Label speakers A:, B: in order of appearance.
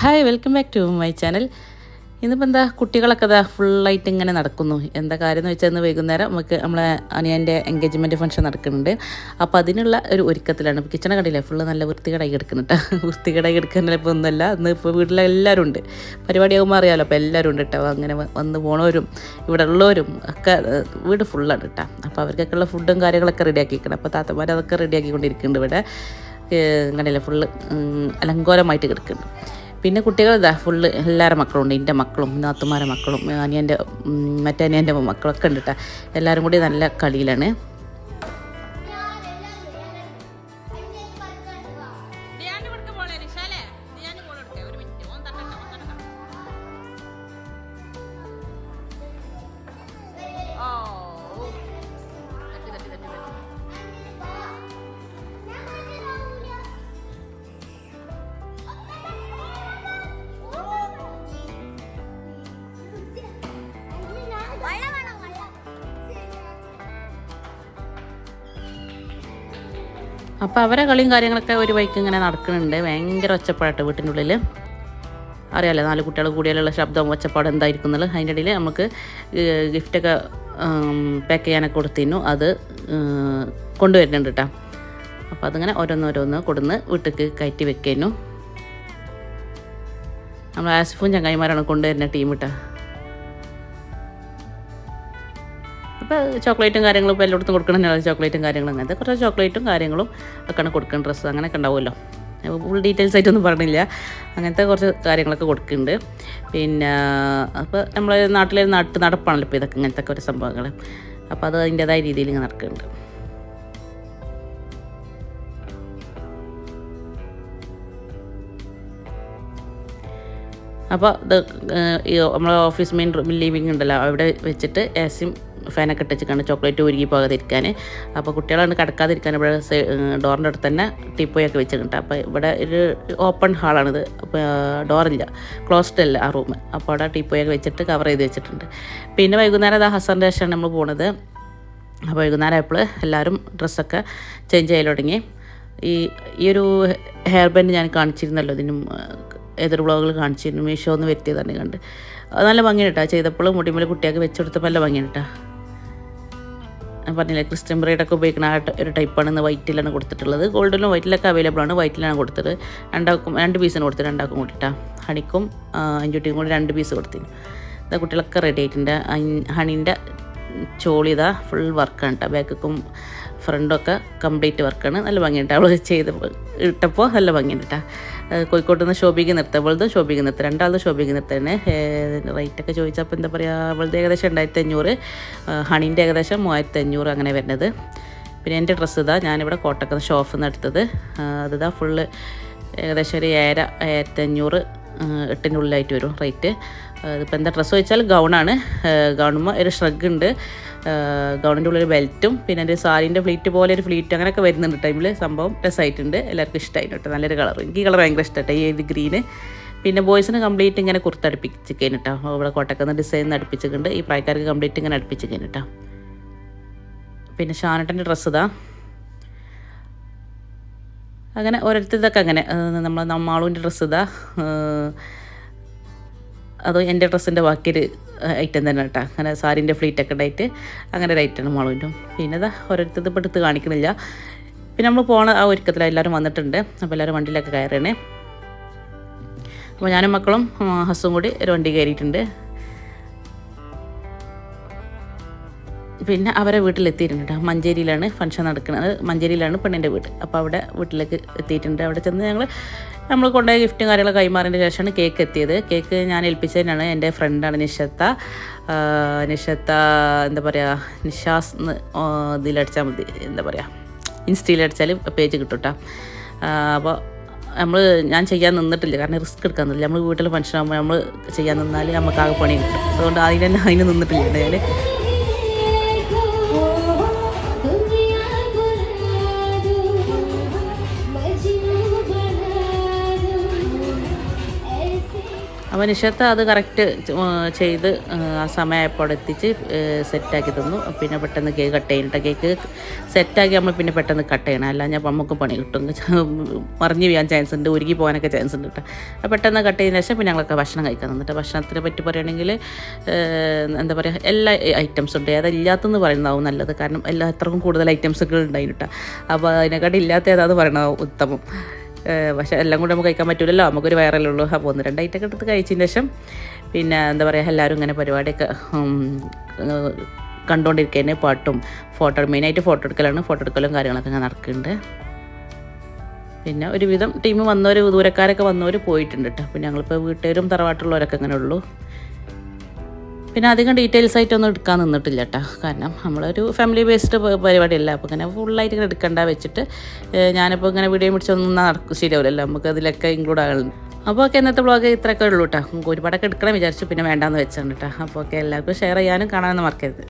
A: Hi welcome back to my channel. ഇന്നിപ്പോൾ എന്താ കുട്ടികളൊക്കെ ഇതാ ഫുള്ളായിട്ട് ഇങ്ങനെ നടക്കുന്നു. എന്താ കാര്യം എന്ന് വെച്ചാൽ ഇന്ന് വൈകുന്നേരം നമുക്ക് നമ്മളെ അനിയൻ്റെ എൻഗേജ്മെൻറ്റ് ഫംഗ്ഷൻ നടക്കുന്നുണ്ട്. അപ്പോൾ അതിനുള്ള ഒരു ഒരുക്കത്തിലാണ്. ഇപ്പോൾ കിച്ചണ കണ്ടില്ലേ ഫുള്ള് നല്ല വൃത്തികേടായി കിടക്കുന്നുണ്ട്. വൃത്തികേടായി കിടക്കുന്ന ഇപ്പോൾ ഒന്നുമല്ല, ഇന്ന് ഇപ്പോൾ വീട്ടിലെല്ലാവരും ഉണ്ട്. പരിപാടിയാകുമ്പോൾ അറിയാമല്ലോ, അപ്പോൾ എല്ലാവരും ഉണ്ട് കേട്ടോ. അങ്ങനെ വന്ന് പോണവരും ഇവിടെ ഉള്ളവരും ഒക്കെ വീട് ഫുള്ളാണ് കേട്ടോ. അപ്പോൾ അവർക്കൊക്കെ ഉള്ള ഫുഡും കാര്യങ്ങളൊക്കെ റെഡിയാക്കിയിരിക്കണം. അപ്പോൾ താത്തമാർ അതൊക്കെ റെഡിയാക്കിക്കൊണ്ടിരിക്കുന്നുണ്ട്. ഇവിടെ കണ്ടില്ലേ ഫുള്ള് അലങ്കോലമായിട്ട് കിടക്കുന്നുണ്ട്. പിന്നെ കുട്ടികൾ ഇതാ ഫുള്ള് എല്ലാവരുടെ മക്കളുണ്ട്. എൻ്റെ മക്കളും നാത്തുമാരുടെ മക്കളും അനിയൻ്റെ മറ്റേ അനിയൻ്റെ മക്കളൊക്കെ ഉണ്ട് കേട്ടോ. എല്ലാവരും കൂടി നല്ല കളിയിലാണ്. അപ്പോൾ അവരെ കളിയും കാര്യങ്ങളൊക്കെ ഒരു വഴിക്ക് ഇങ്ങനെ നടക്കുന്നുണ്ട്. ഭയങ്കര ഒച്ചപ്പാടായിട്ട് വീട്ടിൻ്റെ ഉള്ളിൽ. അറിയാമല്ലോ 4 കുട്ടികൾ കൂടിയാലുള്ള ശബ്ദവും ഒച്ചപ്പാട് എന്തായിരിക്കുന്നത്. അതിൻ്റെ ഇടയിൽ നമുക്ക് ഗിഫ്റ്റൊക്കെ പാക്ക് ചെയ്യാനൊക്കെ കൊടുത്തിരുന്നു. അത് കൊണ്ടുവരുന്നുണ്ട് കേട്ടോ. അപ്പോൾ അതിങ്ങനെ ഓരോന്നോരോന്ന് കൊടുന്ന് വീട്ടിലേക്ക് കയറ്റി വെക്കുന്നു. നമ്മൾ ആസിഫും ചങ്ങായിമാരാണ് കൊണ്ടുവരുന്ന ടീം കേട്ടോ. അപ്പോൾ ചോക്ലേറ്റും കാര്യങ്ങളും ഇപ്പോൾ എല്ലായിടത്തും കൊടുക്കണമെന്നല്ല, ചോക്ലേറ്റും കാര്യങ്ങളും അങ്ങനത്തെ കുറച്ച് ചോക്ലേറ്റും കാര്യങ്ങളും ഒക്കെയാണ് കൊടുക്കുന്ന. ഡ്രസ്സ് അങ്ങനെയൊക്കെ ഉണ്ടാവുമല്ലോ. ഫുൾ ഡീറ്റെയിൽസ് ആയിട്ടൊന്നും പറഞ്ഞില്ല. അങ്ങനത്തെ കുറച്ച് കാര്യങ്ങളൊക്കെ കൊടുക്കുന്നുണ്ട്. പിന്നെ അപ്പോൾ നമ്മളെ നാട്ടിലെ നടപ്പാണല്ലോ ഇപ്പോൾ ഇതൊക്കെ, ഇങ്ങനത്തെ ഒരു സംഭവങ്ങൾ. അപ്പോൾ അത് അതിൻ്റേതായ രീതിയിൽ ഇങ്ങനെ നടക്കുന്നുണ്ട്. അപ്പോൾ ഇത് നമ്മളെ ഓഫീസ് മെയിൻ ലിവിങ് ഉണ്ടല്ലോ, അവിടെ വെച്ചിട്ട് എസിയും ഫാനൊക്കെ ഇട്ടിച്ചിട്ടാണ് ചോക്ലേറ്റ് ഉരുകി പോകാതിരിക്കാൻ. അപ്പോൾ കുട്ടികളാണ് കിടക്കാതിരിക്കാൻ ഇവിടെ ഡോറിൻ്റെ അടുത്ത് തന്നെ ടീപ്പോയൊക്കെ വെച്ചിട്ടുണ്ട്. അപ്പോൾ ഇവിടെ ഒരു ഓപ്പൺ ഹാളാണിത്. അപ്പോൾ ഡോറില്ല, ക്ലോസ്ഡ് അല്ല ആ റൂം. അപ്പോൾ അവിടെ ടീപ്പോയൊക്കെ വെച്ചിട്ട് കവർ ചെയ്ത് വെച്ചിട്ടുണ്ട്. പിന്നെ വൈകുന്നേരം അത് ഹസറിൻ്റെ ശേഷമാണ് നമ്മൾ പോകുന്നത്. അപ്പോൾ വൈകുന്നേരം ആയപ്പോൾ എല്ലാവരും ഡ്രസ്സൊക്കെ ചേഞ്ച് ചെയ്യൽ തുടങ്ങി. ഈ ഒരു ഹെയർ ബാൻഡ് ഞാൻ കാണിച്ചിരുന്നല്ലോ, ഇതിനും ഏതൊരു വ്ളോഗിൽ കാണിച്ചിരുന്നു. മീഷോ ഒന്ന് വരുത്തിയതാണ് കണ്ട്. നല്ല ഭംഗിയാണ് കേട്ടോ. ചെയ്തപ്പോൾ മുടിമേൽ കുട്ടിയൊക്കെ വെച്ച് കൊടുത്തപ്പോൾ നല്ല ഭംഗിയാണ് കേട്ടോ. ഞാൻ പറഞ്ഞില്ലേ ക്രിസ്ത്യൻ ബ്രൈഡൊക്കെ ഉപയോഗിക്കുന്ന ഒരു ടൈപ്പാണ്. ഇന്ന് വൈറ്റിലാണ് കൊടുത്തിട്ടുള്ളത്. ഗോൾഡിലും വൈറ്റിലൊക്കെ അവൈലബിൾ ആണ്. വൈറ്റിലാണ് കൊടുത്തത്. 2 പീസിന് കൊടുത്തത്, 2 കൂടിയിട്ടാണ്. ഹണിക്കും അഞ്ചുട്ടിയും കൂടി 2 പീസ് കൊടുത്തിന്. ഇതാ കുട്ടികളൊക്കെ റെഡി ആയിട്ടുണ്ട്. ഹണീൻ്റെ ചോളി ഇതാ ഫുൾ വർക്കാണ് കേട്ടോ. ബാക്കും ഫ്രണ്ടൊക്കെ കംപ്ലീറ്റ് വർക്കാണ്. നല്ല ഭംഗിയുണ്ട്. അവൾ ഇട്ടപ്പോൾ നല്ല ഭംഗിയുണ്ട് കേട്ടോ. കോഴിക്കോട്ട് നിന്ന് ഷോപ്പിക്ക് നിർത്തുക, അവളത് ഷോപ്പിക്ക് നിർത്തുക, 2 ഷോപ്പിക്ക് നിർത്തുകയാണ്. റേറ്റൊക്കെ ചോദിച്ചപ്പോൾ എന്താ പറയുക, അവളുടെ ഏകദേശം 2500, ഹണീൻ്റെ ഏകദേശം 3500 അങ്ങനെ വരുന്നത്. പിന്നെ എൻ്റെ ഡ്രസ്സ് ഇതാ ഞാനിവിടെ കോട്ടക്കൽ ഷോപ്പിൽ നിന്ന് എടുത്തത്. അതിതാ ഫുള്ള് ഏകദേശം ഒരു 1500 8ൻ്റെ ഉള്ളിലായിട്ട് വരും റേറ്റ്. ഇതിപ്പോൾ എന്താ ഡ്രസ്സ് ചോദിച്ചാൽ ഗൗണാണ്. ഗൗണുമ്പോൾ ഒരു ഷ്രഗ് ഉണ്ട്, ഗൗണിൻ്റെ ഉള്ളിൽ ബെൽറ്റും പിന്നെ എൻ്റെ സാരീൻ്റെ ഫ്ലീറ്റ് പോലെ ഒരു ഫ്ലീറ്റ് അങ്ങനെയൊക്കെ വരുന്നുണ്ട് ടൈമിൽ. സംഭവം രസമായിട്ടുണ്ട്, എല്ലാവർക്കും ഇഷ്ടമായിട്ടുണ്ട് കേട്ടോ. നല്ലൊരു കളർ, എനിക്ക് ഈ കളർ ഭയങ്കര ഇഷ്ടമായിട്ട് ഈ ഇത് ഗ്രീന്. പിന്നെ ബോയ്സിന് കംപ്ലീറ്റ് ഇങ്ങനെ കുർത്തടുപ്പിച്ചിരിക്കാൻ കേട്ടോ. ഇവിടെ കോട്ടക്കുന്ന ഡിസൈൻ അടുപ്പിച്ചിട്ടുണ്ട്. ഈ പ്രായക്കാർക്ക് കംപ്ലീറ്റ് ഇങ്ങനെ അടുപ്പിച്ചിരിക്കാൻ കേട്ടോ. പിന്നെ ഷാനട്ടൻ്റെ ഡ്രസ്സ് ഇതാ അങ്ങനെ ഓരോരുത്തരതൊക്കെ അങ്ങനെ. നമ്മളുവിൻ്റെ ഡ്രസ്സ് ഇതാ, അതോ എൻ്റെ ഡ്രസ്സിൻ്റെ ബാക്കിയൊരു ഐറ്റം തന്നെ കേട്ടോ. അങ്ങനെ സാരീൻ്റെ ഫ്ലീറ്റൊക്കെ ഉണ്ടായിട്ട് അങ്ങനെ ഒരു ഐറ്റമാണ് മാളുവിൻ്റെ. പിന്നെ ഇതാ ഓരോരുത്തത് ഇപ്പോൾ എടുത്ത് കാണിക്കണില്ല. പിന്നെ നമ്മൾ പോണ ആ ഒരുക്കത്തിൽ എല്ലാവരും വന്നിട്ടുണ്ട്. അപ്പോൾ എല്ലാവരും വണ്ടിയിലൊക്കെ കയറണേ. അപ്പോൾ ഞാനും മക്കളും ഹസ്സും കൂടി ഒരു വണ്ടി കയറിയിട്ടുണ്ട്. പിന്നെ അവരെ വീട്ടിലെത്തിയിട്ടുണ്ട്. മഞ്ചേരിയിലാണ് ഫംഗ്ഷൻ നടക്കുന്നത്. മഞ്ചേരിയിലാണ് പെണ്ണിൻ്റെ വീട്. അപ്പോൾ അവിടെ വീട്ടിലേക്ക് എത്തിയിട്ടുണ്ട്. അവിടെ ചെന്ന് നമ്മൾ കൊണ്ടുപോയ ഗിഫ്റ്റും കാര്യങ്ങളൊക്കെ കൈമാറിയതിന് ശേഷമാണ് കേക്ക് എത്തിയത്. കേക്ക് ഞാൻ ഏൽപ്പിച്ചതിനാണ് എൻ്റെ ഫ്രണ്ടാണ് നിഷത്ത. എന്താ പറയുക, നിഷാസ് എന്ന് ഇതിലടിച്ചാൽ മതി, എന്താ പറയുക ഇൻസ്റ്റയിലടിച്ചാൽ പേജ് കിട്ടും കേട്ടോ. അപ്പോൾ ഞാൻ ചെയ്യാൻ നിന്നിട്ടില്ല, കാരണം റിസ്ക് എടുക്കാൻ നിന്നില്ല. നമ്മൾ വീട്ടിൽ ഫംഗ്ഷൻ ആകുമ്പോൾ നമ്മൾ ചെയ്യാൻ നിന്നാൽ നമുക്ക് ആകെ പണി കിട്ടും. അതുകൊണ്ട് അതിന് നിന്നിട്ടില്ല ഞാൻ. അപ്പോൾ നിഷത്ത് അത് കറക്റ്റ് ചെയ്ത് ആ സമയമായപ്പോൾ അവിടെ എത്തിച്ച് സെറ്റാക്കി തന്നു. പിന്നെ പെട്ടെന്ന് കേക്ക് കട്ട് ചെയ്യണം. കേക്ക് സെറ്റാക്കി നമ്മൾ പിന്നെ പെട്ടെന്ന് കട്ട് ചെയ്യണം, അല്ല ഞാൻ നമുക്ക് പണി കിട്ടും, മറിഞ്ഞ് വീഴാൻ ചാൻസ് ഉണ്ട്, ഉരുകി പോകാനൊക്കെ ചാൻസ് ഉണ്ട് കേട്ടോ. അപ്പോൾ പെട്ടെന്ന് കട്ട് ചെയ്തതിന് ശേഷം പിന്നെ ഞങ്ങളൊക്കെ ഭക്ഷണം കഴിക്കാൻ തന്നിട്ട്. ഭക്ഷണത്തിനെ പറ്റി പറയുകയാണെങ്കിൽ എന്താ പറയുക, എല്ലാ ഐറ്റംസും ഉണ്ട്. ഏതില്ലാത്തെന്ന് പറയുന്നതാവും നല്ലത്, കാരണം എത്രക്കും കൂടുതൽ ഐറ്റംസുകൾ ഉണ്ടായിരുന്നു കേട്ടോ. അപ്പോൾ അതിനെക്കാട്ടി ഇല്ലാത്ത ഏതാന്ന് പറയണതാവും ഉത്തമം. പക്ഷേ എല്ലാം കൂടെ നമുക്ക് കഴിക്കാൻ പറ്റില്ലല്ലോ, നമുക്കൊരു വയറല്ലേ ഉള്ളൂ. അപ്പോൾ 1-2 ഐറ്റൊക്കെ എടുത്ത് കഴിച്ചതിന് ശേഷം പിന്നെ എന്താ പറയുക, എല്ലാവരും ഇങ്ങനെ പരിപാടിയൊക്കെ കണ്ടുകൊണ്ടിരിക്കുന്നതിന് പാട്ടും മെയിനായിട്ട് ഫോട്ടോ എടുക്കലും കാര്യങ്ങളൊക്കെ അങ്ങനെ നടക്കുന്നുണ്ട്. പിന്നെ ഒരുവിധം ടീം വന്നവർ, ദൂരക്കാരൊക്കെ വന്നവർ പോയിട്ടുണ്ട് കേട്ടോ. പിന്നെ ഞങ്ങളിപ്പോൾ വീട്ടുകാരും തറവാട്ടുള്ളവരൊക്കെ അങ്ങനെ ഉള്ളൂ. പിന്നെ അധികം ഡീറ്റെയിൽസ് ആയിട്ടൊന്നും എടുക്കാൻ നിന്നിട്ടില്ല കേട്ടോ, കാരണം നമ്മളൊരു ഫാമിലി ബേസ്ഡ് പരിപാടിയല്ല. അപ്പോൾ ഇങ്ങനെ ഫുള്ളായിട്ട് ഇങ്ങനെ എടുക്കണ്ട വെച്ചിട്ട് ഞാനിപ്പോൾ ഇങ്ങനെ വീഡിയോ പിടിച്ചൊന്നും ശരിയാവില്ലല്ലോ, നമുക്ക് അതിലൊക്കെ ഇൻക്ലൂഡ് ആകുന്നുണ്ട്. അപ്പോൾ ഓക്കെ, ഇന്നത്തെ വ്ളോഗ് ഇത്രയൊക്കെ ഉള്ളൂ കേട്ടോ. ഒരുപാടൊക്കെ എടുക്കണം വിചാരിച്ചു, പിന്നെ വേണ്ടാന്ന് വെച്ചാണ് കേട്ടോ. അപ്പോൾ ഓക്കെ, എല്ലാവർക്കും ഷെയർ ചെയ്യാനും കാണാനൊന്നും മറക്കരുത്.